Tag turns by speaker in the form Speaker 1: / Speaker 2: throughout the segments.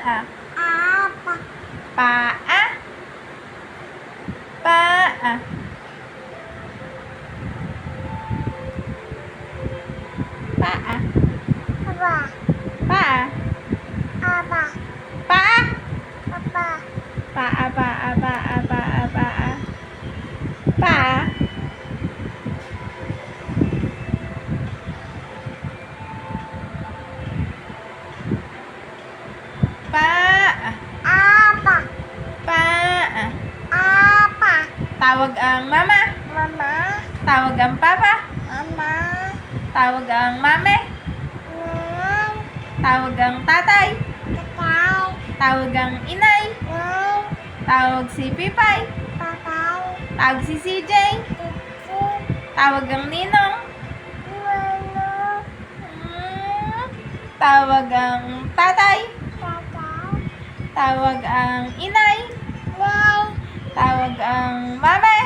Speaker 1: Apa.
Speaker 2: Paa. Paa. Paa.
Speaker 1: Apa.
Speaker 2: Paa.
Speaker 1: Apa.
Speaker 2: Paa.
Speaker 1: Apa.
Speaker 2: Paa, paa, paa, paa, paa. Paa. Paa.
Speaker 1: Apa.
Speaker 2: Paa.
Speaker 1: Apa.
Speaker 2: Tawag ang mama.
Speaker 1: Mama.
Speaker 2: Tawag ang papa.
Speaker 1: Mama.
Speaker 2: Tawag ang mame.
Speaker 1: Nan.
Speaker 2: Tawag ang tatay.
Speaker 1: Tatay.
Speaker 2: Tawag ang inay.
Speaker 1: Nan.
Speaker 2: Tawag si Pipay.
Speaker 1: Papay.
Speaker 2: Tawag si CJ.
Speaker 1: Titi.
Speaker 2: Tawag ang ninong.
Speaker 1: Mano.
Speaker 2: Tawag ang tatay.
Speaker 1: Tatay.
Speaker 2: Tawag ang inay.
Speaker 1: Nay.
Speaker 2: Tawag ang mame.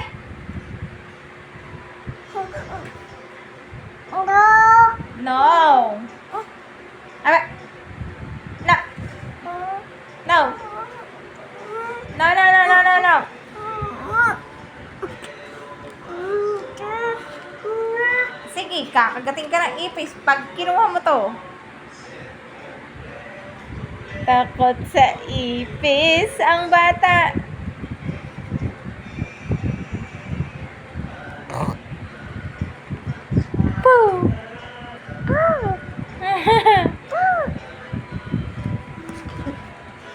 Speaker 1: No.
Speaker 2: No. Aba. No. No. No, no, no, no, no, no. Sige, kakagating ka ng ipis pag kinuha mo to. Takot sa ipis ang bata.